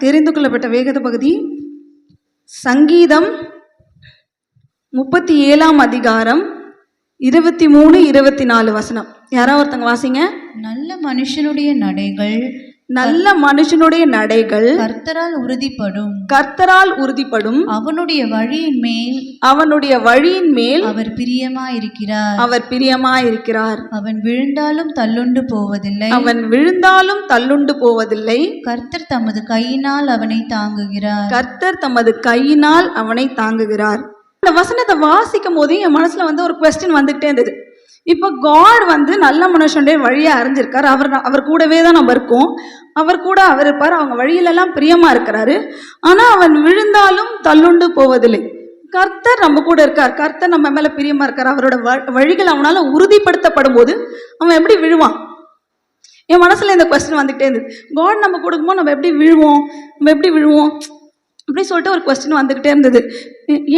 தெரிந்து கொள்ளப்பட்ட வேத பகுதி சங்கீதம் 37 அதிகாரம் 23-24 வசனம். யாராவது ஒருத்தங்க வாசிங்க. நல்ல மனுஷனுடைய நடைகள் கர்த்தரால் உறுதிப்படும் அவனுடைய வழியின் மேல் அவர் பிரியமாயிருக்கிறார். அவன் விழுந்தாலும் தள்ளுண்டு போவதில்லை. கர்த்தர் தமது கையினால் அவனை தாங்குகிறார். இந்த வசனத்தை வாசிக்கும் போது என் மனசுல ஒரு குவெஸ்டின் வந்துகிட்டே இருந்தது. இப்போ காட் நல்ல மனுஷனுடைய வழியை அறிஞ்சிருக்கார். அவர் கூடவே தான் நம்ம இருக்கோம். அவர் இருப்பார். அவங்க வழியிலெல்லாம் பிரியமா இருக்கிறாரு. ஆனா அவன் விழுந்தாலும் தள்ளுண்டு போவதில்லை. கர்த்தர் நம்ம கூட இருக்கார். கர்த்தர் நம்ம மேல பிரியமா இருக்கார். அவரோட வழிகள் அவனால உறுதிப்படுத்தப்படும் போது அவன் எப்படி விழுவான்? என் மனசுல இந்த குவெஸ்டின் வந்துகிட்டே இருந்தது. காட் நம்ம கொடுக்கும்போது நம்ம எப்படி விழுவோம் அப்படி சொல்லிட்டு ஒரு கொஸ்டின் வந்துகிட்டே இருந்தது.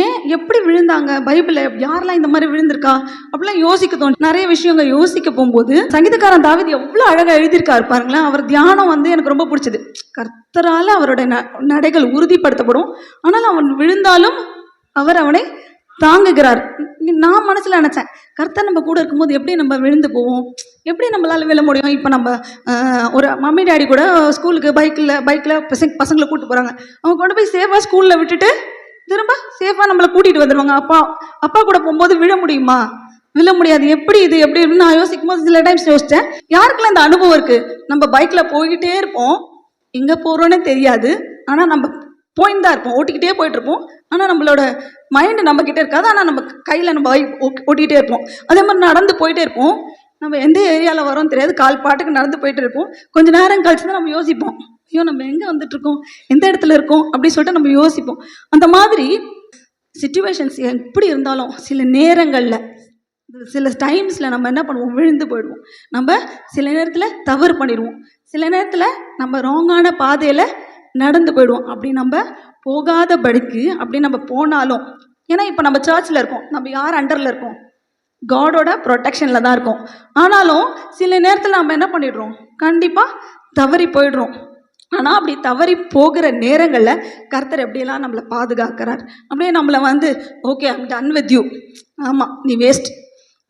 ஏன் எப்படி விழுந்தாங்க? பைபிள்ல யாரெல்லாம் இந்த மாதிரி விழுந்திருக்கா அப்படிலாம் யோசிக்க தோணும். நிறைய விஷயங்கள் யோசிக்க போகும்போது சங்கீதக்காரன் தாவீது எவ்வளவு அழகா எழுதியிருக்காரு பாருங்களேன். அவர் தியானம் எனக்கு ரொம்ப பிடிச்சது. கர்த்தரால அவரோட நடைகள் உறுதிப்படுத்தப்படும், ஆனால் அவன் விழுந்தாலும் அவர் அவனை தாங்குகிறார். நான் மனசுல நினைச்சேன், கர்த்தர் நம்ம கூட இருக்கும்போது எப்படி நம்ம விழுந்து போவோம்? எப்படி நம்மளால விழ முடியும்? இப்போ நம்ம ஒரு மம்மி டாடி கூட ஸ்கூலுக்கு பைக்கில் பசங்களை கூப்பிட்டு போகிறாங்க. அவங்க கொண்டு போய் சேஃபாக ஸ்கூலில் விட்டுட்டு திரும்ப சேஃபாக நம்மளை கூட்டிகிட்டு வந்துடுவாங்க. அப்பா கூட போகும்போது விழ முடியுமா? விழ முடியாது. எப்படி நான் யோசிக்கும் போது சில டைம்ஸ் யோசித்தேன், யாருக்கெல்லாம் இந்த அனுபவம் இருக்குது? நம்ம பைக்கில் போய்கிட்டே இருப்போம், எங்கே போகிறோன்னே தெரியாது. ஆனால் நம்ம போயின்னு தான் இருப்போம், ஓட்டிக்கிட்டே போயிட்டு இருப்போம். ஆனால் நம்மளோட மைண்டு நம்ம கிட்டே இருக்காது. ஆனால் நம்ம கையில் நம்ம பைக் ஓட்டிகிட்டே இருப்போம். அதே மாதிரி நடந்து போயிட்டே இருப்போம். நம்ம எந்த ஏரியாவில் வரோம் தெரியாது, கால் பாட்டுக்கு நடந்து போயிட்டு இருப்போம். கொஞ்சம் நேரம் கழிச்சு தான் நம்ம யோசிப்போம், ஐயோ நம்ம எங்கே வந்துட்டு இருக்கோம், எந்த இடத்துல இருக்கோம் அப்படின்னு சொல்லிட்டு நம்ம யோசிப்போம். அந்த மாதிரி சிச்சுவேஷன்ஸ் எப்படி இருந்தாலும் சில நேரங்களில் சில டைம்ஸில் நம்ம என்ன பண்ணுவோம்? விழுந்து போயிடுவோம். நம்ம சில நேரத்தில் தவறு பண்ணிடுவோம். சில நேரத்தில் நம்ம ராங்கான பாதையில் நடந்து போயிடுவோம். அப்படி நம்ம போகாதபடிக்கு அப்படி நம்ம போனாலும், ஏன்னா இப்போ நம்ம சர்ச்சில் இருக்கோம், நம்ம யார் அண்டரில் இருக்கோம்? காடோட ப்ரொடெக்ஷனில் தான் இருக்கும். ஆனாலும் சில நேரத்தில் நம்ம என்ன பண்ணிடுறோம்? கண்டிப்பாக தவறி போயிடுறோம். ஆனால் அப்படி தவறி போகிற நேரங்களில் கர்த்தர் எப்படியெல்லாம் நம்மளை பாதுகாக்கிறார். அப்படியே நம்மளை okay I'm done with you, ஆமாம் நீ வேஸ்ட்,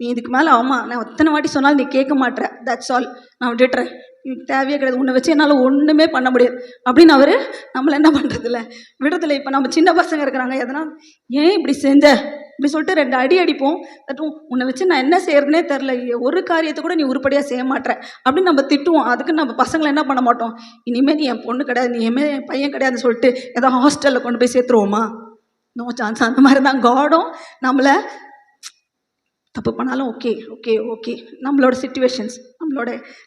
நீ இதுக்கு மேலே நான் எத்தனை வாட்டி சொன்னாலும் நீ கேட்க மாட்டேற, தட்ஸ் ஆல், நான் விட்டுட்டுறேன், எனக்கு தேவையே கிடையாது, உன்னை வச்சு என்னால் ஒன்றுமே பண்ண முடியாது அப்படின்னு அவர் நம்மளை என்ன பண்ணுறதில்ல, விடுறதில்ல. இப்போ நம்ம சின்ன பசங்க இருக்கிறாங்க, எதனா ஏன் இப்படி செஞ்ச இப்படி சொல்லிட்டு 2 அடி அடிப்போம். உன்னை வச்சு நான் என்ன செய்யறதுனே தெரில, ஒரு காரியத்தை கூட நீ உருப்படியாக செய்ய மாட்டேற அப்படின்னு நம்ம திட்டுவோம். அதுக்கு நம்ம பசங்களை என்ன பண்ண மாட்டோம்? இனிமேல் நீ என் பொண்ணு கிடையாது, நீ இனிமேல் என் பையன் கிடையாதுன்னு சொல்லிட்டு ஏதாவது ஹாஸ்டலில் கொண்டு போய் சேர்த்துருவோமா? No chance. அந்த மாதிரி தான் காடும் நம்மளை தப்பு பண்ணாலும் ஓகே ஓகே ஓகே நம்மளோட சிச்சுவேஷன்ஸ்,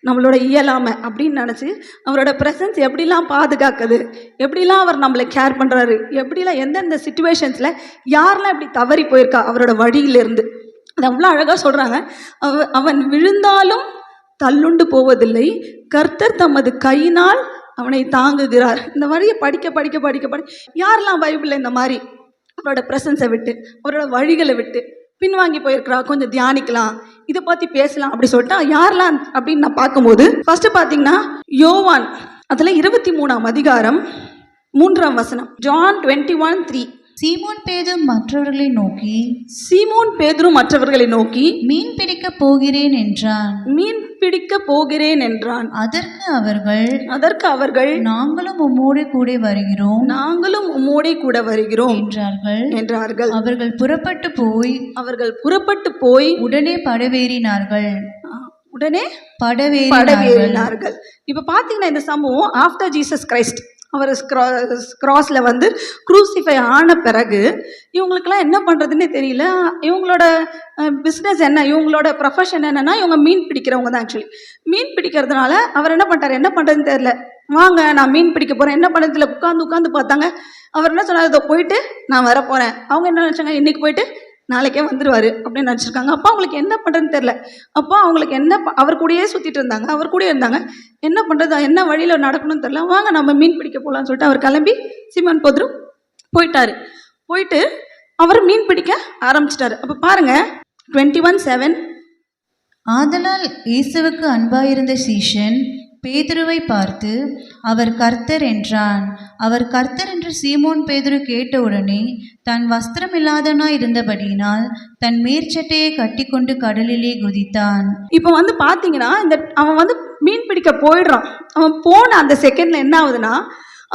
நம்மளோட இயலாமை அப்படின்னு நினச்சி அவரோட ப்ரெசன்ஸ் எப்படிலாம் பாதுகாக்குது, எப்படிலாம் அவர் நம்மளை கேர் பண்ணுறாரு, எப்படிலாம் எந்தெந்த சிச்சுவேஷன்ஸில் யாரெல்லாம் இப்படி தவறி போயிருக்கா அவரோட வழியிலிருந்து, அது அவ்வளோ அழகாக சொல்கிறாங்க. அவன் விழுந்தாலும் தள்ளுண்டு போவதில்லை, கர்த்தர் தமது கையினால் அவனை தாங்குகிறார். இந்த வழியை படிக்க யாரெல்லாம் பைபிளில் இந்த மாதிரி அவரோட ப்ரெசன்ஸை விட்டு அவரோட வழிகளை விட்டு பின்வாங்கி போயிருக்கிறா, கொஞ்சம் தியானிக்கலாம், இதை பற்றி பேசலாம் அப்படி சொல்லிட்டு யாரெல்லாம் அப்படின்னு நான் பார்க்கும்போது, ஃபர்ஸ்ட் பார்த்தீங்கன்னா யோவான், அதில் 23 அதிகாரம் 3 வசனம், ஜான் 21:3. சீமோன் பேதுரு மற்றவர்களை நோக்கி மீன் பிடிக்க போகிறேன் என்றான். அதற்கு அவர்கள் நாங்களும் உம்மோடே கூட வருகிறோம் என்றார்கள். அவர்கள் புறப்பட்டு போய் உடனே படவேறினார்கள். இப்ப பாத்தீங்கன்னா இந்த சம்பவம் ஆஃப்டர் ஜீசஸ் கிரைஸ்ட் அவர் கிராஸில் க்ரூசிஃபை ஆன பிறகு இவங்களுக்கெல்லாம் என்ன பண்ணுறதுன்னே தெரியல. இவங்களோட பிஸ்னஸ் என்ன, இவங்களோட ப்ரொஃபஷன் என்னன்னா இவங்க மீன் பிடிக்கிறவங்க தான். ஆக்சுவலி மீன் பிடிக்கிறதுனால அவர் என்ன பண்ணுறதுன்னு தெரியல, வாங்க நான் மீன் பிடிக்க போகிறேன், என்ன பண்ணுறதுல உட்காந்து பார்த்தாங்க. அவர் என்ன சொன்னார்? இதை போயிட்டு நான் வரப்போகிறேன். அவங்க என்ன நினச்சாங்க? இன்றைக்கி போயிட்டு நாளைக்கே வந்துடுவார் அப்படின்னு நினச்சிருக்காங்க. அப்போ அவங்களுக்கு என்ன பண்ணுறதுன்னு தெரில. அப்போ அவங்களுக்கு அவர் கூடயே சுற்றிட்டு இருந்தாங்க, அவர் கூடயே இருந்தாங்க. என்ன பண்ணுறது, என்ன வழியில் நடக்கணும்னு தெரில. வாங்க நம்ம மீன் பிடிக்க போகலான்னு சொல்லிட்டு அவர் கிளம்பி சீமோன் பேதுரு போயிட்டு அவர் மீன் பிடிக்க ஆரம்பிச்சிட்டாரு. அப்போ பாருங்க 21:7. ஆதலால் இயேசுவுக்கு அன்பாயிருந்த சீஷன் பேதுருவை பார்த்து, அவர் கர்த்தர் என்றான். அவர் கர்த்தர் என்று சீமோன் பேதுரு கேட்டவுடனே தான் வஸ்திரமில்லாதவனாய் இருந்தபடியினால் தன் மேற்சட்டையை கட்டிக்கொண்டு கடலிலே குதித்தான். இப்போ வந்து பாத்தீங்கன்னா அவன் வந்து மீன் பிடிக்க போயிடுறான். அவன் போன அந்த செகண்ட்ல என்ன ஆகுதுன்னா,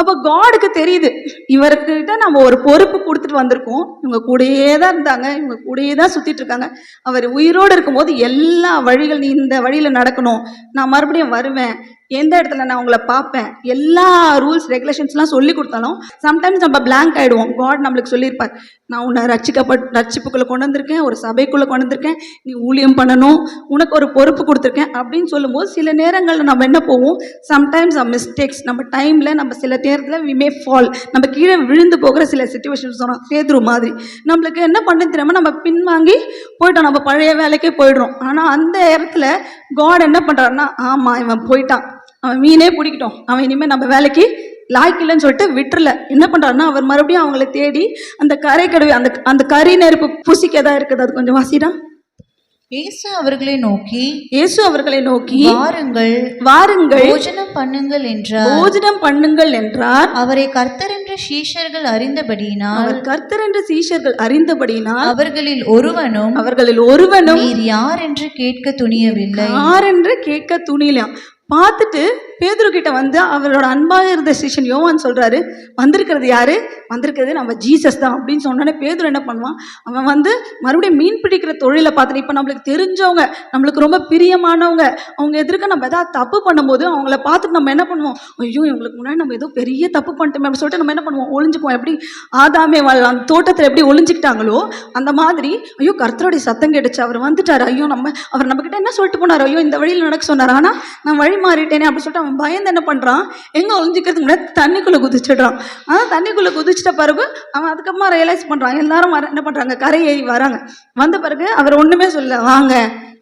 அப்போ காடுக்கு தெரியுது இவர்கிட்ட நம்ம ஒரு பொறுப்பு கொடுத்துட்டு வந்திருக்கோம், இவங்க கூடயே தான் இருந்தாங்க, இவங்க கூடயே தான் சுத்திட்டு இருக்காங்க, அவர் உயிரோடு இருக்கும்போது எல்லா வழிகள் நீ இந்த வழியில நடக்கணும், நான் மறுபடியும் வருவேன், எந்த இடத்துல நான் உங்களை பார்ப்பேன், எல்லா ரூல்ஸ் ரெகுலேஷன்ஸ்லாம் சொல்லி கொடுத்தாலும் சம்டைம்ஸ் நம்ம பிளாங்க் ஆகிடுவோம். காட் நம்மளுக்கு சொல்லியிருப்பார், நான் உன்னை ரட்சிப்புக்குள்ளே கொண்டு வந்திருக்கேன், ஒரு சபைக்குள்ளே கொண்டு வந்திருக்கேன், நீ ஊழியம் பண்ணணும், உனக்கு ஒரு பொறுப்பு கொடுத்துருக்கேன் அப்படின்னு சொல்லும்போது சில நேரங்களில் நம்ம என்ன போவோம், சம்டைம்ஸ் மிஸ்டேக்ஸ் நம்ம டைமில் நம்ம சில நேரத்தில் வி மே ஃபால், நம்ம கீழே விழுந்து போகிற சில சுச்சுவேஷன்ஸ் சொன்னோம். பேதுரு மாதிரி நம்மளுக்கு என்ன பண்ண தெரியாமல் நம்ம பின்வாங்கி போயிட்டோம், நம்ம பழைய வேலைக்கே போயிடுறோம். ஆனால் அந்த இடத்துல காட் என்ன பண்ணுறாருன்னா, ஆமாம் இவன் போயிட்டான், அவன் மீனே பிடிக்கிட்டோம், அவன் இனிமேல் நம்ம வேலைக்கு லாய்க்கில்லைன்னு சொல்லிட்டு விட்டுறல. என்ன பண்ணுறாருன்னா, அவர் மறுபடியும் அவங்கள தேடி அந்த கரை கடுவை அந்த கறி நெருப்பு புசிக்க தான் இருக்குது, அது கொஞ்சம் வாசிடா. இயேசு அவர்களை நோக்கி வாருங்கள் போஜனம் பண்ணுங்கள் என்றார். அவரை கர்த்தர் என்று சீஷர்கள் அறிந்தபடியினால் அவர்களில் ஒருவனும் நீர் யார் என்று கேட்க துணியவில்லை. பார்த்துட்டு பேதுரு கிட்ட வந்து அவரோட அன்பாக இருந்த சிஷ்யன் யோவான் சொல்றாரு, வந்திருக்கிறது யாரு, வந்திருக்கிறது நம்ம ஜீசஸ் தான் அப்படின்னு சொன்னோன்னே பேதுரு என்ன பண்ணுவான், அவன் வந்து மறுபடியும் மீன் பிடிக்கிற தொழிலை பார்த்துட்டு, இப்போ நம்மளுக்கு தெரிஞ்சவங்க, நம்மளுக்கு ரொம்ப பிரியமானவங்க, அவங்க எதிர்க்க நம்ம ஏதாவது தப்பு பண்ணும்போது அவங்கள பார்த்துட்டு நம்ம என்ன பண்ணுவோம், ஐயோ இவங்களுக்கு முன்னாடி நம்ம ஏதோ பெரிய தப்பு பண்ணிட்டோமே அப்படின்னு சொல்லிட்டு நம்ம என்ன பண்ணுவோம், ஒளிஞ்சுக்குவோம். எப்படி ஆதாமே அந்த தோட்டத்தில் எப்படி ஒளிஞ்சுக்கிட்டாங்களோ அந்த மாதிரி, ஐயோ கர்த்தருடைய சத்தம் கேட்டுச்சு, அவர் வந்துட்டாரு, ஐயோ அவர் நம்ம கிட்ட என்ன சொல்லிட்டு போனார், ஐயோ இந்த வழியில் நடக்க சொன்னார், ஆனால் நான் வழி மாறிட்டேனே அப்படின்னு சொல்லிட்டு அவன் பயந்து என்ன பண்றான், எங்க ஒளிஞ்சிக்கிறதுக்கு முன்னாடி தண்ணிக்குள்ள குதிச்சிடுறான். தண்ணிக்குள்ள குதிச்சிட்ட பிறகு அவன் அதுக்கப்புறமா ரியலைஸ் பண்றான், எல்லாரும் என்ன பண்றாங்க, கரையை வராங்க. வந்த பிறகு அவர் ஒண்ணுமே சொல்ல, வாங்க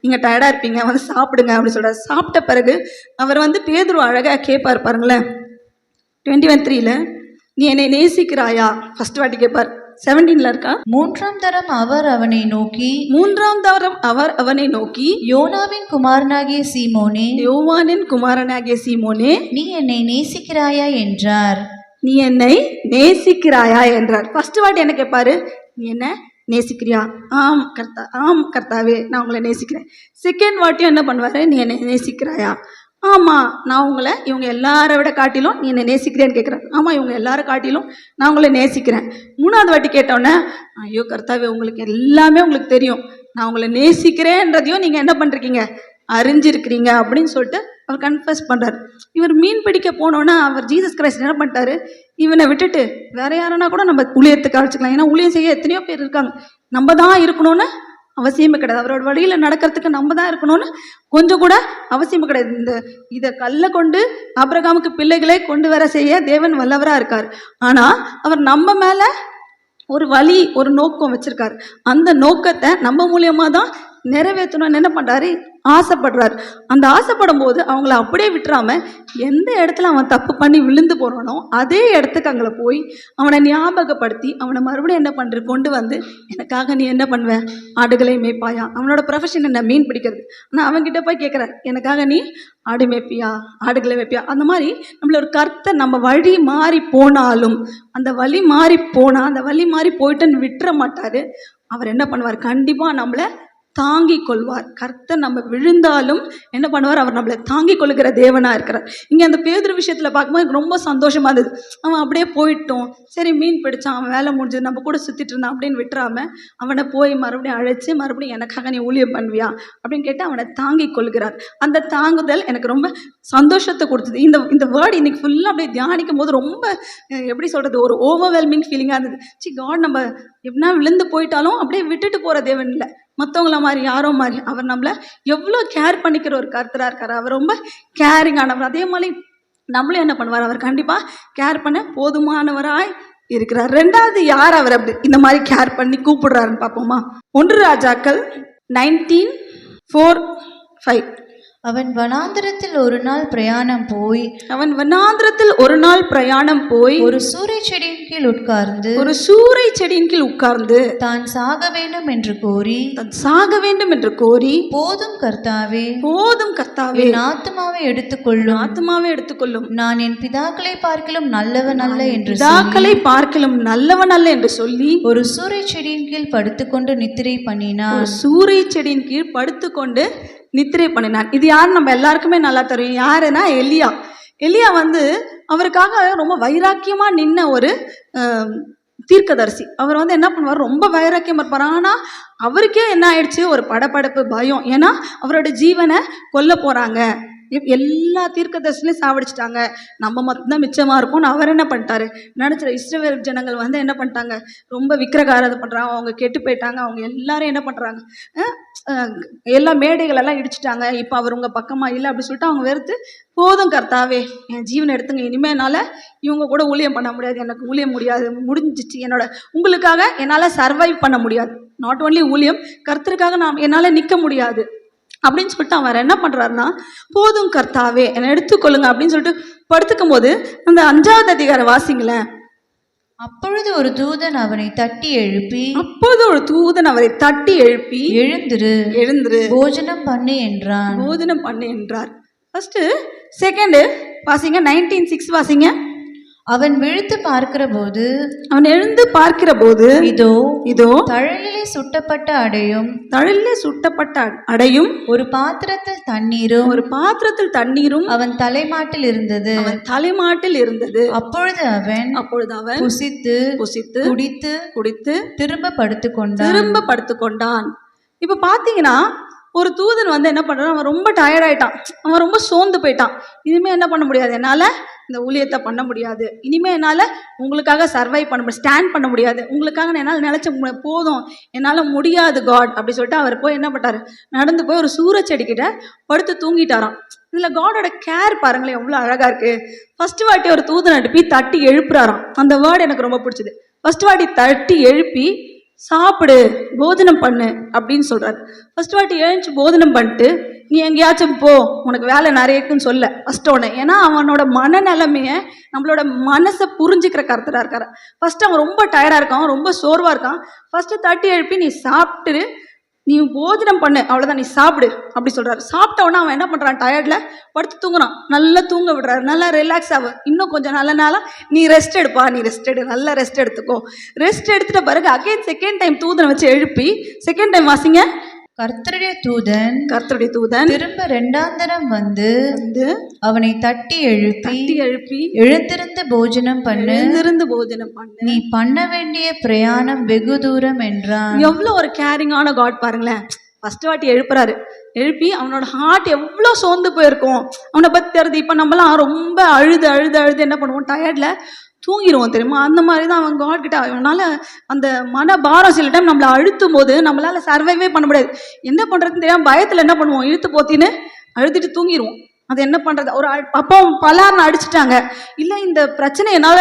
நீங்க டயர்டா இருப்பீங்க வந்து சாப்பிடுங்க அப்படின்னு சொல்றாரு. சாப்பிட்ட பிறகு அவர் வந்து பேதுரு அழகா கேட்பார் பாருங்களேன், 21:3 நீ என்னை நேசிக்கிறாயா, ஃபர்ஸ்ட் வாட்டி கேட்பார். 17 இருக்கா, மூன்றாம் தரம் அவர் அவனை நோக்கி யோவானின் குமாரனாகிய சீமோனே நீ என்னை நேசிக்கிறாயா என்றார். ஃபர்ஸ்ட் வாட்டி என்ன கேட்பாரு, நீ என்ன நேசிக்கிறியா, ஆம் கர்த்தாவே நான் உங்களை நேசிக்கிறேன். செகண்ட் வாட்டியும் என்ன பண்ணுவாரு, நீ என்னை நேசிக்கிறாயா, ஆமாம் நான் உங்களை இவங்க எல்லாரை விட காட்டிலும் நீ என்னை நேசிக்கிறேன்னு கேட்குறேன், ஆமாம் இவங்க எல்லாரை காட்டிலும் நான் உங்களை நேசிக்கிறேன். மூணாவது வாட்டி கேட்டோன்னே, ஐயோ கர்த்தாவே உங்களுக்கு எல்லாமே உங்களுக்கு தெரியும், நான் உங்களை நேசிக்கிறேன்றதையும் நீங்கள் என்ன பண்ணுறீங்க, அறிஞ்சிருக்கிறீங்க அப்படின்னு சொல்லிட்டு அவர் கன்ஃபஸ் பண்ணுறாரு. இவர் மீன் பிடிக்க போனோன்னா அவர் ஜீசஸ் கிரைஸ்ட் என்ன பண்ணிட்டாரு, இவனை விட்டுட்டு வேற யாருன்னா கூட நம்ம ஊழியத்துக்கு அழைச்சிக்கலாம், ஏன்னா ஊழியம் செய்ய எத்தனையோ பேர் இருக்காங்க, நம்ம தான் இருக்கணும்னு அவசியமே கிடையாது, அவரோட வழியில் நடக்கிறதுக்கு நம்ம தான் இருக்கணும்னு கொஞ்சம் கூட அவசியமே கிடையாது. இதை கல்லை கொண்டு ஆபிரகாமுக்கு பிள்ளைகளை கொண்டு வர செய்ய தேவன் வல்லவராக இருக்கார். ஆனால் அவர் நம்ம மேலே ஒரு வழி ஒரு நோக்கம் வச்சிருக்காரு, அந்த நோக்கத்தை நம்ம மூலியமாக தான் நிறைவேற்றணும்னு என்ன பண்ணுறாரு, ஆசைப்படுறாரு. அந்த ஆசைப்படும் போது அவங்கள அப்படியே விட்டுறாம எந்த இடத்துல அவன் தப்பு பண்ணி விழுந்து போறானோ அதே இடத்துக்கு அங்கே போய் அவனை ஞாபகப்படுத்தி அவனை மறுபடியும் என்ன பண்ற கொண்டு வந்து, எனக்காக நீ என்ன பண்ணுவ, ஆடுகளை மேய்ப்பாயா, அவனோட ப்ரொஃபஷன் என்ன மீன் பிடிக்கிறது, ஆனால் அவன்கிட்ட போய் கேட்குறாரு, எனக்காக நீ ஆடு மேய்ப்பியா, ஆடுகளை மேய்ப்பியா. அந்த மாதிரி நம்மள ஒரு கர்த்தர் நம்ம வழி மாறி போனாலும் அந்த வழி மாறி போனால் அந்த வழி மாறி போயிட்டுன்னு விட்டுற மாட்டாரு. அவர் என்ன பண்ணுவார், கண்டிப்பாக நம்மளை தாங்கி கொள்வார். கர்த்தர் நம்ம விழுந்தாலும் என்ன பண்ணுவார், அவர் நம்மளை தாங்கி கொள்ளுகிற தேவனாக இருக்கிறார். இங்கே அந்த பேதுரு விஷயத்தில் பார்க்கும்போது எனக்கு ரொம்ப சந்தோஷமாக இருந்தது. அவன் அப்படியே போயிட்டோம், சரி மீன் பிடிச்சான், அவன் வேலை முடிஞ்சது, நம்ம கூட சுற்றிட்டு இருந்தான் அப்படின்னு விட்டுறாம அவனை போய் மறுபடியும் அழைச்சி மறுபடியும் எனக்காக நீ ஊழியம் பண்ணுவியா அப்படின்னு கேட்டு அவனை தாங்கி கொள்கிறார். அந்த தாங்குதல் எனக்கு ரொம்ப சந்தோஷத்தை கொடுத்தது. இந்த வேர்டு இன்னைக்கு ஃபுல்லாக அப்படியே தியானிக்கும் போது ரொம்ப எப்படி சொல்கிறது, ஒரு ஓவர்வெல்மிங் ஃபீலிங்காக இருந்தது. காட் நம்ம எப்படின்னா விழுந்து போயிட்டாலும் அப்படியே விட்டுட்டு போகிற தேவன் இல்லை, மற்றவங்கள மாதிரி யாரோ மாதிரி அவர் நம்மளை எவ்வளோ கேர் பண்ணிக்கிற ஒரு கர்த்தராக இருக்கார். அவர் ரொம்ப கேரிங்கானவர். அதே மாதிரி நம்மளும் என்ன பண்ணுவார், அவர் கண்டிப்பாக கேர் பண்ண போதுமானவராய் இருக்கிறார். ரெண்டாவது யார் அவர் அப்படி இந்த மாதிரி கேர் பண்ணி கூப்பிடுறாருன்னு பார்ப்போமா. 1 ராஜாக்கள் 19:4-5. அவன் வனாந்திரத்தில் ஒரு நாள் பிரயாணம் போய் ஒரு சூரை செடியின் கீழ் உட்கார்ந்து ஒரு சூரை செடியின் கீழ் உட்கார்ந்து தான் சாக வேண்டும் என்று கோரி தன் சாக வேண்டும் என்று கோரி, போதும் கர்த்தாவே, போதும் கர்த்தாவே, என் ஆத்துமாவை எடுத்துக்கொள்ளும், ஆத்துமாவை எடுத்துக்கொள்ளும், நான் என் பிதாக்களை பார்க்கிலும் நல்லவன் அல்ல என்று பிதாக்களை பார்க்கிலும் நல்லவன் அல்ல என்று சொல்லி ஒரு சூறை செடியின் கீழ் படுத்துக்கொண்டு நித்திரை பண்ணினான். ஒரு சூரை செடியின் கீழ் படுத்துக்கொண்டு நித்திரை பண்ணினான். இது யார் நம்ம எல்லாருக்குமே நல்லா தெரியும். யாருன்னா எலியா. எலியா வந்து அவருக்காக ரொம்ப வைராக்கியமா நின்ன ஒரு தீர்க்கதரிசி. அவர் வந்து என்ன பண்ணுவார், ரொம்ப வைராக்கியமா இருப்பார். ஆனா அவருக்கே என்ன ஆயிடுச்சு, ஒரு படபடப்பு, பயம். ஏன்னா அவரோட ஜீவனை கொல்ல போறாங்க. எல்லா தீர்க்கதரிசிலையும் சாவடிச்சிட்டாங்க, நம்ம மட்டும்தான் மிச்சமா இருக்கும்னு அவர் என்ன பண்ணிட்டாரு, நினைச்சிட இஸ்ரவேல் ஜனங்கள் வந்து என்ன பண்ணிட்டாங்க, ரொம்ப விக்கிரகாரதை பண்றாங்க, அவங்க கெட்டு போயிட்டாங்க. அவங்க எல்லாரும் என்ன பண்றாங்க, எல்லா மேடைகள் எல்லாம் இடிச்சிட்டாங்க. இப்போ அவர் உங்க பக்கமா இல்லை அப்படி சொல்லிட்டு அவங்க வெறுத்து, போதும் கர்த்தாவே, என் ஜீவனை எடுத்துங்க, இனிமே என்னால இவங்க கூட ஊழியம் பண்ண முடியாது, எனக்கு ஊழியம் முடியாது, முடிஞ்சிச்சு, என்னோட உங்களுக்காக என்னால சர்வைவ் பண்ண முடியாது, நாட் ஓன்லி ஊழியம், கர்த்தருக்காக என்னால நிக்க முடியாது அப்படின்னு சொல்லிட்டு அவர் என்ன பண்றாருன்னா, போதும் கர்த்தாவே என்னை எடுத்துக்கொள்ளுங்க அப்படின்னு சொல்லிட்டு படுத்துக்கும் போது அந்த 5வது அதிகாரம் வாசிங்களேன். அப்பொழுது ஒரு தூதன் அவனை தட்டி எழுப்பி, அப்போது ஒரு தூதன் அவரை தட்டி எழுப்பி, எழுந்துரு, போஜனம் பண்ணு என்றான். போஜனம் பண்ணு என்றார். ஃபர்ஸ்ட் செகண்ட் வாசிங்க, 19:6 வாசிங்க. அவன் விழித்து பார்க்கிற போது, அவன் எழுந்து பார்க்கிற போது, இதோ தழலிலே சுட்டப்பட்ட அடையும், தழலிலே சுட்டப்பட்ட அடையும், ஒரு பாத்திரத்தில் தண்ணீரும் அவன் தலைமாட்டில் இருந்தது. அப்பொழுது அவன் புசித்து குடித்து திரும்ப படுத்துக்கொண்டான். இப்ப பாத்தீங்கன்னா ஒரு தூதன் வந்து என்ன பண்றான், அவன் ரொம்ப டயர்ட் ஆயிட்டான், அவன் ரொம்ப சோர்ந்து போயிட்டான். இனிமே என்ன பண்ண முடியாது, என்னால இந்த ஊழியத்தை பண்ண முடியாது, இனிமே என்னால உங்களுக்காக சர்வை பண்ண முடியாது, ஸ்டாண்ட் பண்ண முடியாது, உங்களுக்காக என்னால் நினைச்ச போதும், என்னால முடியாது காட் அப்படி சொல்லிட்டு அவர் போய் என்ன பண்ணாரு, நடந்து போய் ஒரு சூரச்செடி கிட்ட படுத்து தூங்கிட்டாராம். இதுல காடோட கேர் பாருங்களேன் எவ்வளவு அழகா இருக்கு. ஃபர்ஸ்ட் வாட்டி ஒரு தூதன் அனுப்பி தட்டி எழுப்புறாராம். அந்த வேர்டு எனக்கு ரொம்ப பிடிச்சது. ஃபர்ஸ்ட் வாட்டி தட்டி எழுப்பி சாப்பிடு, போஜனம் பண்ணு அப்படின்னு சொல்றாரு. ஃபர்ஸ்ட் வாட்டி எழுந்து போஜனம் பண்ணிட்டு, நீ எங்கேயாச்சும் போ, உனக்கு வேலை நிறைய இருக்குன்னு சொல்ல ஃபர்ஸ்ட் ஒன்று. ஏன்னா அவனோட மனநிலைமைய, நம்மளோட மனசை புரிஞ்சுக்கிற கருத்தரா இருக்காரு. ஃபர்ஸ்ட் அவன் ரொம்ப டயர்டா இருக்கான், ரொம்ப சோர்வா இருக்கான். ஃபர்ஸ்ட் தட்டி எழுப்பி நீ சாப்பிட்டு, நீ போஜனம் பண்ணு, அவ்வளவுதான், நீ சாப்பிடு அப்படி சொல்றாரு. சாப்பிட்ட உடனே அவன் என்ன பண்றான், டயர்ட்ல படுத்து தூங்குறான். நல்லா தூங்க விடுறாரு, நல்லா ரிலாக்ஸ் ஆகும். இன்னும் கொஞ்சம் நல்ல நாளா நீ ரெஸ்ட் எடுப்பா, நீ ரெஸ்ட் எடு, நல்லா ரெஸ்ட் எடுத்துக்கோ. ரெஸ்ட் எடுத்துட்ட பிறகு அகைன் செகண்ட் டைம் தூதனை வச்சு எழுப்பி, செகண்ட் டைம் வாசிங்க. கர்த்தருடைய தூதன் திரும்ப 2ஆம் தரம் வந்து அவனை தட்டி எழுப்பி எழுந்திருந்து போஜனம் பண்ணு, நீ பண்ண வேண்டிய பிரயாணம் வெகு தூரம் என்றான். எவ்வளவு ஒரு கேரிங்கான காட் பாருங்களேன். ஃபர்ஸ்ட் வாட்டி எழுப்புறாரு, எழுப்பி அவனோட ஹார்ட் எவ்வளோ சோர்ந்து போயிருக்கும், அவனை பத்தி தெரியுது. இப்போ நம்மளாம் ரொம்ப அழுது என்ன பண்ணுவோம், டயர்ட்ல தூங்கிடுவோம் தெரியுமா. அந்த மாதிரி தான் அவன் காட் கிட்ட, அவனால அந்த மனபாரம் சில டைம் நம்மளை அழுத்தும் போது நம்மளால சர்வைவே பண்ண முடியாது. என்ன பண்றதுன்னு தெரியாம பயத்துல என்ன பண்ணுவோம், இழுத்து போத்தின்னு அழுதுட்டு தூங்கிடுவோம். அது என்ன பண்றது, ஒரு அப்போ பலார்னு அடிச்சுட்டாங்க, இல்லை இந்த பிரச்சனை என்னால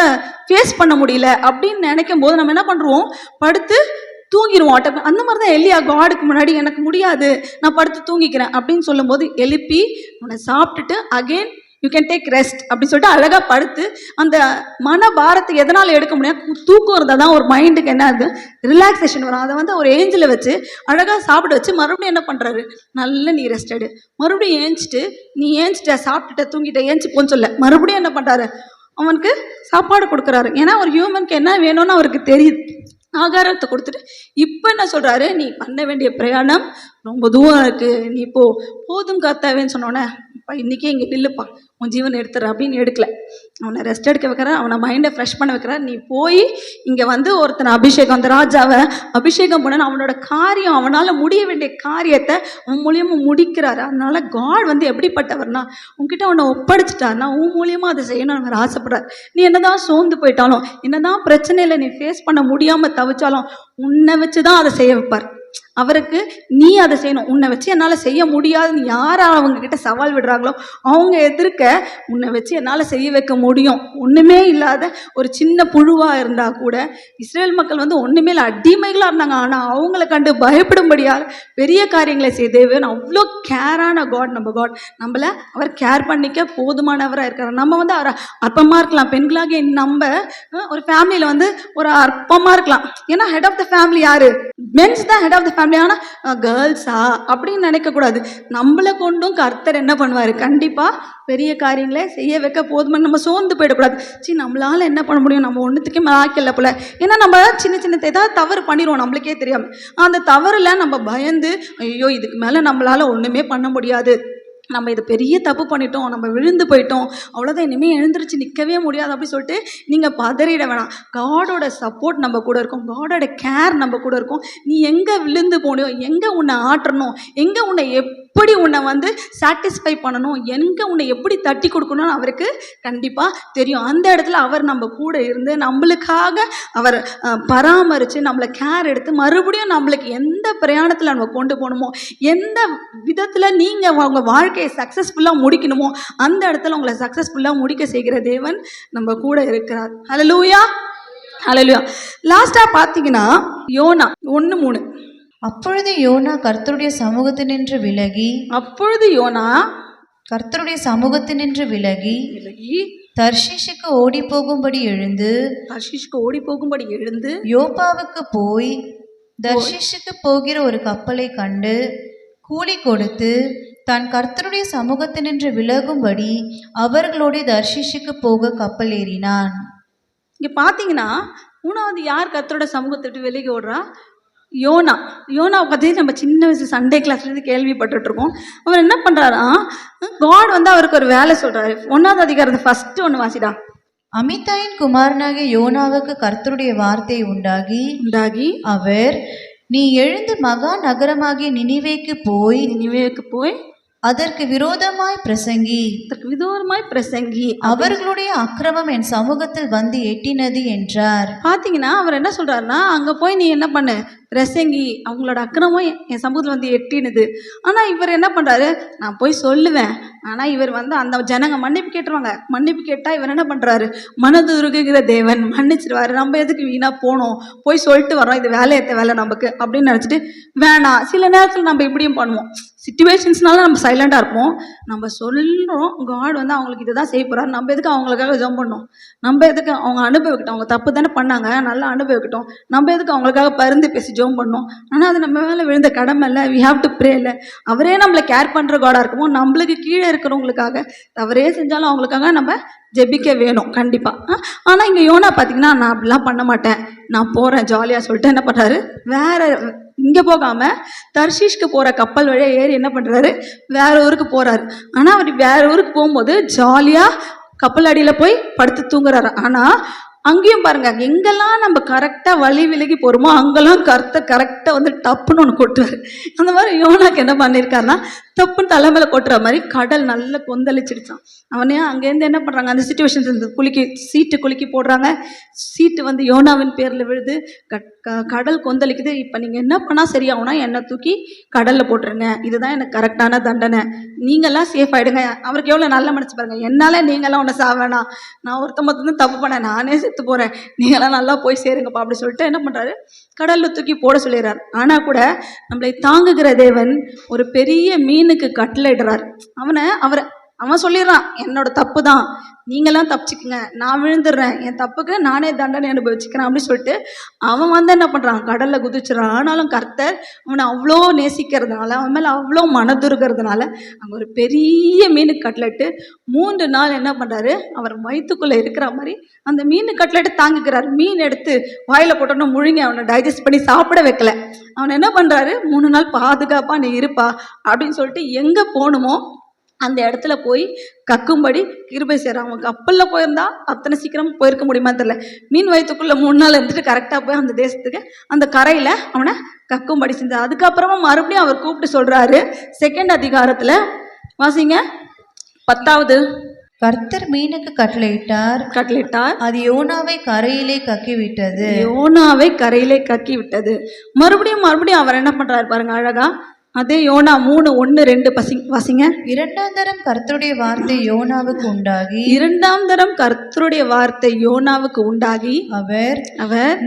ஃபேஸ் பண்ண முடியல அப்படின்னு நினைக்கும் போது நம்ம என்ன பண்றோம், படுத்து தூங்கிடுவோம். அந்த மாதிரி தான் எலியா காடுக்கு முன்னாடி எனக்கு முடியாது, நான் படுத்து தூங்கிக்கிறேன் அப்படின்னு சொல்லும் போது எழுப்பி உன்னை சாப்பிட்டுட்டு again you can take rest அப்படின்னு சொல்லிட்டு அழகா படுத்து, அந்த மன பாரத்தை எதனால எடுக்க முடியாது, தூக்கம் இருந்தால் தான் ஒரு மைண்டுக்கு என்ன ஆகுது, ரிலாக்ஸேஷன் வரும். அதை வந்து ஒரு ஏஞ்சில் வச்சு அழகா சாப்பிட வச்சு மறுபடியும் என்ன பண்றாரு, நல்ல நீ ரெஸ்ட் எடு, மறுபடியும் ஏஞ்சிட்டு நீ ஏஞ்சிட்ட சாப்பிட்டுட்ட தூங்கிட்ட ஏஞ்சி போன்னு சொல்ல மறுபடியும் என்ன பண்றாரு, அவனுக்கு சாப்பாடு கொடுக்குறாரு. ஏன்னா ஒரு ஹியூமனுக்கு என்ன வேணும்னு அவருக்கு தெரியுது. ஆகாரத்தை கொடுத்துட்டு இப்போ என்ன சொல்றாரு, நீ பண்ண வேண்டிய பிரயாணம் ரொம்ப தூரம் இருக்கு, நீ போதும் கர்த்தாவேன்னு சொன்னோன்னே, இப்போ இன்னைக்கே இங்கே நில்லுப்பா, உன் ஜீவன் எடுத்துற அப்படின்னு எடுக்கல. அவனை ரெஸ்ட் எடுக்க வைக்கிறார், அவனை மைண்டை ஃப்ரெஷ் பண்ண வைக்கிறார். நீ போய் இங்கே வந்து ஒருத்தனை அபிஷேகம், அந்த ராஜாவை அபிஷேகம் பண்ண, அவனோட காரியம், அவனால் முடிய வேண்டிய காரியத்தை உன் மூலியமா முடிக்கிறாரு. அதனால காட் வந்து எப்படிப்பட்டவர்னா, உன்கிட்ட உன்னை ஒப்படைச்சிட்டாருன்னா உன் மூலியமா அதை செய்யணும்னு அவர் ஆசைப்படுறார். நீ என்னதான் சோர்ந்து போயிட்டாலும், என்னதான் பிரச்சனையில நீ ஃபேஸ் பண்ண முடியாம தவிச்சாலும், உன்னை வச்சுதான் அதை செய்ய வைப்பார். அவருக்கு நீ அதை செய்யணும், உன்னை வச்சு என்னால் செய்ய முடியாதுன்னு யார் அவங்க கிட்ட சவால் விடுறாங்களோ அவங்க எதிர்க்க உன்னை வச்சு என்னால் செய்ய வைக்க முடியும். ஒன்றுமே இல்லாத ஒரு சின்ன புழுவாக இருந்தால் கூட இஸ்ரேல் மக்கள் வந்து ஒன்றுமே இல்லை, அடிமைகளாக இருந்தாங்க. ஆனால் அவங்கள கண்டு பயப்படும்படியாக பெரிய காரியங்களை செய்தேவன். அவ்வளோ கேரான காட் நம்ம காட். நம்மளை அவர் கேர் பண்ணிக்க போதுமானவராக இருக்கார். நம்ம வந்து அவர் அற்பமாக இருக்கலாம், பெண்களாக நம்ம ஒரு ஃபேமிலியில் வந்து ஒரு அற்பமாக இருக்கலாம். ஏன்னா ஹெட் ஆஃப் த ஃபேமிலி யாரு? மென்ஸ் தான் ஹெட் ஆஃப் த ஃபேமிலி. ஆனால் கேர்ள்ஸா அப்படின்னு நினைக்கக்கூடாது. நம்மளை கொண்டும் கர்த்தர் என்ன பண்ணுவார்? கண்டிப்பாக பெரிய காரியங்களை செய்ய வைக்க போதுமான. நம்ம சோர்ந்து போயிடக்கூடாது. நம்மளால என்ன பண்ண முடியும், நம்ம ஒன்றுத்துக்கே ஆக்கல போல. ஏன்னா நம்ம சின்ன சின்ன ஏதாவது தவறு பண்ணிடுவோம் நம்மளுக்கே தெரியாமல். அந்த தவறுல நம்ம பயந்து ஐயோ இதுக்கு மேலே நம்மளால ஒன்றுமே பண்ண முடியாது, நம்ம இது பெரிய தப்பு பண்ணிட்டோம், நம்ம விழுந்து போயிட்டோம், அவ்வளோதான், இனிமேல் எழுந்திரிச்சு நிற்கவே முடியாது அப்படி சொல்லிட்டு நீங்கள் பதறிட வேணாம். காடோட சப்போர்ட் நம்ம கூட இருக்கும், காடோட கேர் நம்ம கூட இருக்கும். நீ எங்கே விழுந்து போனியோ, எங்கே உன்னை ஆட்டணும், எங்கே உன்னை எப்படி உன்னை வந்து சாட்டிஸ்ஃபை பண்ணணும், எங்கே உன்னை எப்படி தட்டி கொடுக்கணும்னு அவருக்கு கண்டிப்பாக தெரியும். அந்த இடத்துல அவர் நம்ம கூட இருந்து நம்மளுக்காக அவர் பராமரித்து நம்மளை கேர் எடுத்து மறுபடியும் நம்மளுக்கு எந்த பிரயாணத்தில் நம்ம கொண்டு போகணுமோ, எந்த விதத்தில் நீங்கள் உங்கள் வாழ்க்கையை சக்ஸஸ்ஃபுல்லாக முடிக்கணுமோ அந்த இடத்துல உங்களை சக்ஸஸ்ஃபுல்லாக முடிக்க செய்கிற தேவன் நம்ம கூட இருக்கிறார். ஹல்லேலூயா, ஹல்லேலூயா. லாஸ்ட்டாக பார்த்தீங்கன்னா யோனா 1:3. அப்பொழுது யோனா கர்த்தருடைய சமூகத்தினின்று விலகி தர்ஷீஷுக்கு ஓடி போகும்படி எழுந்து யோப்பாவுக்கு போய் தர்ஷீஷுக்கு போகிற ஒரு கப்பலை கண்டு கூலி கொடுத்து தான் கர்த்தருடைய சமூகத்தினின்று விலகும்படி அவர்களோடு தர்ஷீஷுக்கு போக கப்பல் ஏறினான். இங்கே பார்த்தீங்கன்னா 3வது யார் கர்த்தரோட சமூகத்தை விட்டு விலகி ஓடுறா? யோனாவை பற்றி நம்ம சின்ன வயசு சண்டே கிளாஸ்லேருந்து கேள்விப்பட்டுருக்கோம். அவர் என்ன பண்ணுறாரா, காட் வந்து அவருக்கு ஒரு வேலை சொல்கிறாரு. 1வது அதிகாரத்தை ஃபஸ்ட்டு 1 வாசிடா. அமித்தாயின் குமாரனாகிய யோனாவுக்கு கர்த்தருடைய வார்த்தை உண்டாகி அவர், நீ எழுந்து மகா நகரமாகிய நினிவேக்கு போய் அதற்கு விரோதமாய் பிரசங்கி, அவர்களுடைய அக்கிரமம் என் சமூகத்தில் வந்து எட்டினது என்றார். பார்த்தீங்கன்னா அவர் என்ன சொல்றாருன்னா, அங்கே போய் நீ என்ன பண்ணு, பிரசங்கி, அவங்களோட அக்கிரமம் என் சமூகத்தில் வந்து எட்டினது. ஆனால் இவர் என்ன பண்ணுறாரு, நான் போய் சொல்லுவேன். ஆனால் இவர் வந்து அந்த ஜனங்க மன்னிப்பு கேட்டுருவாங்க. மன்னிப்பு கேட்டால் இவர் என்ன பண்ணுறாரு, மனதுருகுகிற தேவன் மன்னிச்சிடுவார். நம்ம எதுக்கு வீணாக போனோம், போய் சொல்லிட்டு வரோம், இது வேலையேற்ற வேலை நமக்கு அப்படின்னு நினச்சிட்டு வேணாம். சில நேரத்தில் நம்ம இப்படியும் பண்ணுவோம். சிச்சுவேஷன்ஸ்னால நம்ம சைலண்டாக இருப்போம். நம்ம சொல்கிறோம் காட் வந்து அவங்களுக்கு இதுதான் செய்ய போகிறாரு, நம்ம எதுக்கு அவங்களுக்காக ஜெபம் பண்ணோம், நம்ம எதுக்கு அவங்க அனுபவிக்கட்டும், அவங்க தப்பு தானே பண்ணாங்க, நல்லா அனுபவிக்கட்டும், நம்ம எதுக்கு அவங்களுக்காக பருந்து பேசி ஜெபம் பண்ணோம். ஆனால் அது நம்ம மேலே விழுந்த கடமை இல்லை, வி ஹாவ் டு ப்ரே இல்லை. அவரே நம்மளை கேர் பண்ணுற காடாக இருக்குமோ, நம்மளுக்கு கீழே இருக்கிறவங்களுக்காக தவறே செஞ்சாலும் அவங்களுக்காக நம்ம ஜெபிக்க வேணும் கண்டிப்பாக. ஆனால் இங்கே யோனா பார்த்தீங்கன்னா, நான் அப்படிலாம் பண்ண மாட்டேன், நான் போகிறேன் ஜாலியாக சொல்லிட்டு என்ன பண்ணுறாரு, வேற இங்கே போகாமல் தர்ஷீஷ்க்கு போகிற கப்பல் வழியாக ஏறி என்ன பண்ணுறாரு, வேற ஊருக்கு போகிறாரு. ஆனால் அவர் வேற ஊருக்கு போகும்போது ஜாலியாக கப்பல் அடியில் போய் படுத்து தூங்குறாரு. ஆனால் அங்கேயும் பாருங்க, எங்கெல்லாம் நம்ம கரெக்டாக வழி விலகி போகிறோமோ அங்கெல்லாம் கரெக்டாக வந்து டப்புன்னு ஒன்று கொட்டுவார். அந்த மாதிரி யோனாக்கு என்ன பண்ணியிருக்காருன்னா, தப்புன்னு தலைமையில கொட்டுற மாதிரி கடல் நல்லா கொந்தளிச்சிடுச்சான். அவனே அங்கேருந்து என்ன பண்ணுறாங்க, அந்த சிச்சுவேஷன்ஸ் சீட்டு குலுக்கி போடுறாங்க. சீட்டு வந்து யோனாவின் பேரில் விழுது, கடல் கொந்தளிக்குது. இப்போ நீங்கள் என்ன பண்ணால் சரியாகும்னா, என்னை தூக்கி கடலில் போட்டுருங்க, இதுதான் எனக்கு கரெக்டான தண்டனை, நீங்கள்லாம் சேஃப் ஆகிடுங்க. அவருக்கு எவ்வளோ நல்ல மனசு பாருங்க, என்னால் நீங்கள்லாம் ஒன்று சாவேணா, நான் ஒருத்தமொத்தம் தப்பு பண்ணேன், நானே செத்து போகிறேன், நீங்களாம் நல்லா போய் சேருங்கப்பா அப்படி சொல்லிட்டு என்ன பண்ணுறாரு, கடலில் தூக்கி போட சொல்லிடுறாரு. ஆனால் கூட நம்மளை தாங்குகிற தேவன் ஒரு பெரிய மீனுக்கு கட்டளையிடுறார். அவன் சொல்லிடுறான், என்னோட தப்பு தான், நீங்களாம் தப்பிச்சுக்குங்க, நான் விழுந்துடுறேன், என் தப்புக்கு நானே தண்டனை அனுபவிச்சுக்கிறேன் அப்படின்னு சொல்லிட்டு அவன் வந்து என்ன பண்ணுறான், கடலில் குதிச்சுறான். ஆனாலும் கர்த்தர் அவனை அவ்வளோ நேசிக்கிறதுனால, அவன் மேலே அவ்வளோ மனதுருகிறதுனால அங்கே ஒரு பெரிய மீனுக்கு கட்லெட்டு 3 நாள் என்ன பண்ணுறாரு, அவர் வயிற்றுக்குள்ளே இருக்கிற மாதிரி அந்த மீன் கட்லெட்டு தாங்கிக்கிறார். மீன் எடுத்து வாயில் போட்டோன்னா முழுங்கி அவனை டைஜஸ்ட் பண்ணி சாப்பிட வைக்கல. அவன் என்ன பண்ணுறாரு, 3 நாள் பாதுகாப்பாக நீ இருப்பா அப்படின்னு சொல்லிட்டு எங்கே போகணுமோ அந்த இடத்துல போய் கக்கும்படி கிருபை செய்கிறான். அவன் கப்பலில் போயிருந்தா அத்தனை சீக்கிரம் போயிருக்க முடியுமா தெரியல. மீன் வயிற்றுக்குள்ளே 3 நாள் இருந்துட்டு கரெக்டாக போய் அந்த தேசத்துக்கு அந்த கரையில் அவனை கக்கும்படி செஞ்சார். அதுக்கப்புறமா மறுபடியும் அவர் கூப்பிட்டு சொல்கிறாரு, 2nd அதிகாரத்தில் வாசிங்க, 10வது கர்த்தர் மீனுக்கு கட்டளையிட்டார், கட்டளையிட்டார். அது யோனாவை கரையிலே கக்கிவிட்டது. யோனாவை கரையிலே கக்கி விட்டது. மறுபடியும் மறுபடியும் அவர் என்ன பண்றாரு பாருங்க அழகா. அதே யோனா 3:1-2 வாசிங்க. இரண்டாம் தரம் கர்த்தருடைய வார்த்தை யோனாவுக்கு உண்டாகி, இரண்டாம் தரம் கர்த்தருடைய வார்த்தை யோனாவுக்கு உண்டாகி, அவர்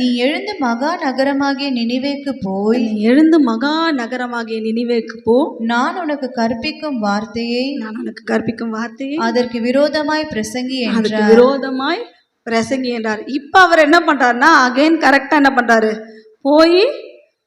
நீ எழுந்து மகா நகரமாகிய நினிவேக்கு போய், நீ எழுந்து மகா நகரமாகிய நினிவேக்கு போ, நான் உனக்கு கற்பிக்கும் வார்த்தையை நான் உனக்கு கற்பிக்கும் வார்த்தையை அதற்கு விரோதமாய் பிரசங்கி அதுக்கு என்றார். விரோதமாய் பிரசங்கி என்றார். இப்ப அவர் என்ன பண்றாருன்னா அகைன் கரெக்டா என்ன பண்றாரு, போய்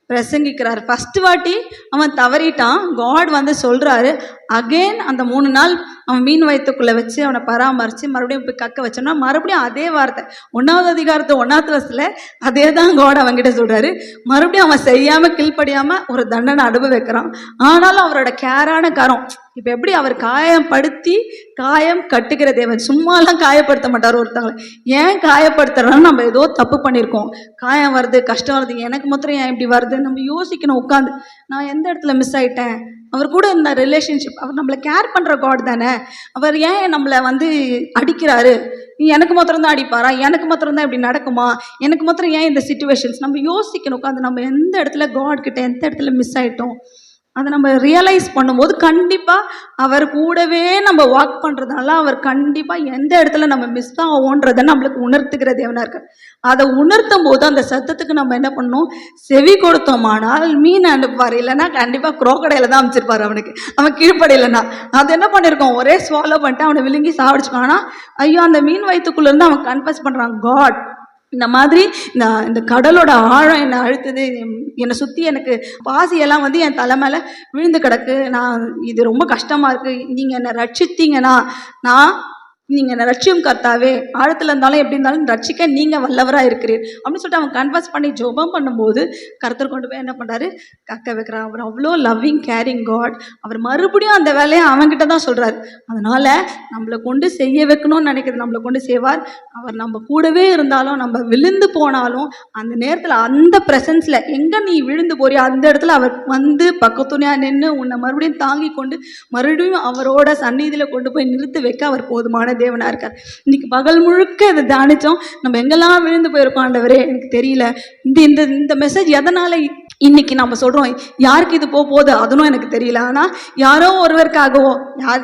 பிரசங்கிக்கிறார். ஃபர்ஸ்ட் வாட்டி அவன் தவறிட்டான். காட் வந்து சொல்றாரு அகெயின் அந்த 3 நாள் அவன் மீன் வயிற்றுக்குள்ள வச்சு அவனை பராமரித்து மறுபடியும் போய் கக்க வச்சோம்னா மறுபடியும் அதே வார்த்தை 1வது அதிகாரத்தை 1வது வசனத்துல அதே தான் காட் அவன்கிட்ட சொல்றாரு. மறுபடியும் அவன் செய்யாம கீழ்ப்படியாம ஒரு தண்டனை அனுபவிக்கிறான். ஆனாலும் அவரோட கேரான கரம். இப்போ எப்படி அவர் காயப்படுத்தி காயம் கட்டுகிற தேவன், சும்மாலாம் காயப்படுத்த மாட்டார் ஒருத்தவங்களை. ஏன் காயப்படுத்துறோம்னா நம்ம ஏதோ தப்பு பண்ணியிருக்கோம், காயம் வருது, கஷ்டம் வருது, எனக்கு மாத்திரம் ஏன் இப்படி வருது நம்ம யோசிக்கணும் உட்காந்து. நான் எந்த இடத்துல மிஸ் ஆயிட்டேன், அவர் கூட இந்த ரிலேஷன்ஷிப், அவர் நம்மளை கேர் பண்ணுற காட் தானே, அவர் ஏன் நம்மளை வந்து அடிக்கிறாரு, எனக்கு மாத்திரம் தான் அடிப்பாரா, எனக்கு மாத்திரம் தான் இப்படி நடக்குமா, எனக்கு மாத்திரம் ஏன் இந்த சிச்சுவேஷன்ஸ் நம்ம யோசிக்கணும் உட்காந்து. நம்ம எந்த இடத்துல காட் கிட்ட எந்த இடத்துல மிஸ் ஆயிட்டோம் அதை நம்ம ரியலைஸ் பண்ணும்போது கண்டிப்பாக அவர் கூடவே நம்ம வாக் பண்ணுறதுனால அவர் கண்டிப்பாக எந்த இடத்துல நம்ம மிஸ் ஆகும்ன்றதை நம்மளுக்கு உணர்த்துகிற தேவனாக இருக்கார். அதை உணர்த்தும் போது அந்த சத்தத்துக்கு நம்ம என்ன பண்ணணும், செவி கொடுத்தோமானால் மீன் அனுப்புவார். இல்லைன்னா கண்டிப்பாக குரோக்கடையில் தான் அமைச்சிருப்பார் அவனுக்கு, அவன் கீழ்ப்படையிலன்னா. அது என்ன பண்ணியிருக்கோம், ஒரே ஸ்வாலோ பண்ணிட்டு அவனை விழுங்கி சாவடிச்சுக்கான். ஆனால் ஐயோ அந்த மீன் வயிற்றுக்குள்ளேருந்து அவன் கன்ஃபஸ் பண்ணுறான், காட் இந்த மாதிரி இந்த கடலோட ஆழம் என்னை அழுத்துது, என்னை சுற்றி எனக்கு பாசியெல்லாம் வந்து என் தலை மேலே விழுந்து கிடக்கு, நான் இது ரொம்ப கஷ்டமாக இருக்குது, நீங்கள் என்னை ரட்சித்தீங்கன்னா நீங்கள் என்னை ரட்சியும் கர்த்தாவே, ஆழத்தில் இருந்தாலும் எப்படி இருந்தாலும் ரட்சிக்க நீங்கள் வல்லவராக இருக்கிறீர் அப்படின்னு சொல்லிட்டு அவன் கன்ஃபஸ் பண்ணி ஜெபம் பண்ணும்போது கர்த்தர் கொண்டு போய் என்ன பண்ணுறாரு, கக்க வைக்கிறார். அவர் அவ்வளோ லவ்விங் கேரிங் காட். அவர் மறுபடியும் அந்த வேலையை அவன்கிட்ட தான் சொல்கிறார். அதனால் நம்மளை கொண்டு செய்ய வைக்கணும்னு நினைக்கிறது நம்மளை கொண்டு செய்வார். அவர் நம்ம கூடவே இருந்தாலும் நம்ம விழுந்து போனாலும் அந்த நேரத்தில் அந்த ப்ரெசன்ஸில் எங்கே நீ விழுந்து போறியோ அந்த இடத்துல அவர் வந்து பக்கத்துணையாக நின்று உன்னை மறுபடியும் தாங்கி கொண்டு மறுபடியும் அவரோட சந்நிதியில் கொண்டு போய் நிறுத்தி வைக்க அவர் போதுமான தேவனா இருக்கார். இன்னைக்கு பகல் முழுக்க இதை தியானிச்சோம். நம்ம எங்கெல்லாம் விழுந்து போயிருக்கோம் ஆண்டவரே எனக்கு தெரியல. இந்த மெசேஜ் எதனால இன்னைக்கு நம்ம சொல்றோம், யாருக்கு இது போகுது அதுவும் எனக்கு தெரியல. ஆனா யாரோ ஒருவருக்காகவோ,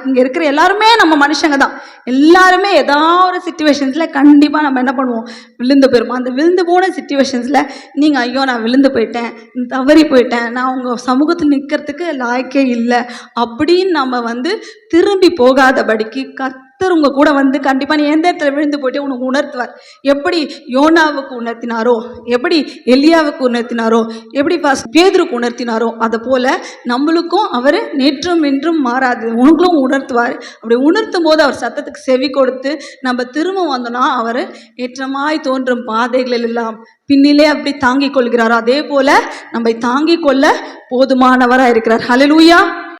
இங்க இருக்கிற எல்லாருமே நம்ம மனுஷங்க தான், எல்லாருமே ஏதாவது ஒரு சிச்சுவேஷன்ஸ்ல கண்டிப்பா நம்ம என்ன பண்ணுவோம், விழுந்து போயிருப்போம். அந்த விழுந்து போன சிச்சுவேஷன்ஸ்ல நீங்க ஐயோ நான் விழுந்து போயிட்டேன், தவறி போயிட்டேன், நான் உங்க சமூகத்தில் நிற்கிறதுக்கு லாய்க்கே இல்லை அப்படின்னு நம்ம வந்து திரும்பி போகாதபடிக்கு கர்த்தர் உங்க கூட வந்து கண்டிப்பா நீ எந்த இடத்துல விழுந்து போயிட்டு உனக்கு உணர்த்துவார். எப்படி யோனாவுக்கு உணர்த்தினாரோ, எப்படி எலியாவுக்கு உணர்த்தினாரோ, எப்படி பேதுருக்கு உணர்த்தினாரோ, அதை போல நம்மளுக்கும் அவர் நேற்றும் இன்றும் மாறாது உனங்களும் உணர்த்துவார். அப்படி உணர்த்தும் போது அவர் சத்தத்துக்கு செவி கொடுத்து நம்ம திரும்ப வந்தோம்னா அவர் ஏற்றமாய் தோன்றும் பாதைகளில் எல்லாம் பின்னிலே அப்படி தாங்கிக் கொள்கிறாரோ அதே போல நம்மை தாங்கிக் கொள்ள போதுமானவராக இருக்கிறார். ஹல்லேலூயா.